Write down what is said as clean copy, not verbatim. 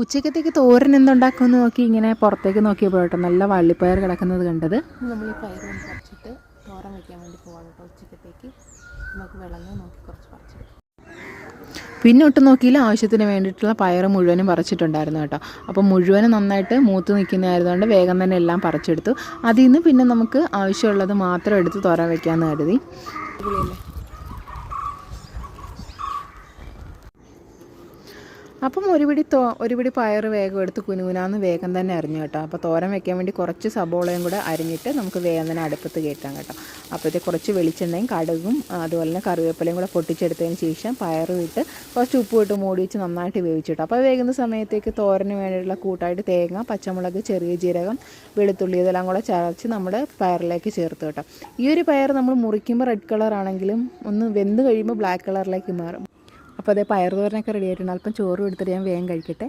ഉച്ചക്കത്തേക്ക് തോരൻ എന്തുണ്ടാക്കുമെന്ന് നോക്കി ഇങ്ങനെ പുറത്തേക്ക് നോക്കിയപ്പോൾ കേട്ടോ നല്ല വള്ളിപ്പയർ കിടക്കുന്നത് കണ്ടത്. നമ്മൾ ഈ പയർ കൊണ്ട് പറിച്ചിട്ട് തോരൻ വയ്ക്കാൻ വേണ്ടി പോകാം കേട്ടോ. ഉച്ചക്കത്തേക്ക് നമുക്ക് വിളഞ്ഞ് നോക്കി കുറച്ച് പറിച്ചെടുക്കാം. പിന്നെ ഒട്ടും നോക്കിയില്ല, ആവശ്യത്തിന് വേണ്ടിയിട്ടുള്ള പയർ മുഴുവനും പറിച്ചിട്ടുണ്ടായിരുന്നു കേട്ടോ. അപ്പോൾ മുഴുവനും നന്നായിട്ട് മൂത്ത് നിൽക്കുന്നതായതുകൊണ്ട് വേഗം തന്നെ എല്ലാം പറിച്ചെടുത്തു. അതിൽ നിന്ന് പിന്നെ നമുക്ക് ആവശ്യമുള്ളത് മാത്രം എടുത്ത് തോരൻ വയ്ക്കാമെന്ന് കരുതി. അപ്പം ഒരു പിടി പയർ വേഗം എടുത്ത് കുനുകുനാന്ന് വേഗം തന്നെ അരിഞ്ഞു കേട്ടോ. അപ്പോൾ തോരൻ വെക്കാൻ വേണ്ടി കുറച്ച് സബോളയും കൂടെ അരിഞ്ഞിട്ട് നമുക്ക് വേഗം തന്നെ അടുപ്പത്ത് കയറ്റാം കേട്ടോ. അപ്പോഴത്തെ കുറച്ച് വെളിച്ചെണ്ണയും കടുകും അതുപോലെ തന്നെ കറിവേപ്പിലയും കൂടെ പൊട്ടിച്ചെടുത്തതിന് ശേഷം പയറും ഇട്ട് കുറച്ച് ഉപ്പ് ഇട്ട് മൂടി വെച്ച് നന്നായിട്ട് വേവിച്ചിട്ടു. അപ്പോൾ വേകുന്ന സമയത്തേക്ക് തോരന് വേണ്ടിയിട്ടുള്ള കൂട്ടായിട്ട് തേങ്ങ, പച്ചമുളക്, ചെറിയ ജീരകം, വെളുത്തുള്ളി ഇതെല്ലാം കൂടെ ചതച്ച് നമ്മുടെ പയറിലേക്ക് ചേർത്ത് കേട്ടോ. ഈ ഒരു പയർ നമ്മൾ മുറിക്കുമ്പോൾ റെഡ് കളറാണെങ്കിലും ഒന്ന് വെന്ത് കഴിയുമ്പോൾ ബ്ലാക്ക് കളറിലേക്ക് മാറും. അപ്പോൾ അതേ പയർ തോരനൊക്കെ റെഡി ആയിട്ടുണ്ട്. അല്പം ചോറും എടുത്തിട്ട് ഞാൻ വേഗം കഴിക്കട്ടെ.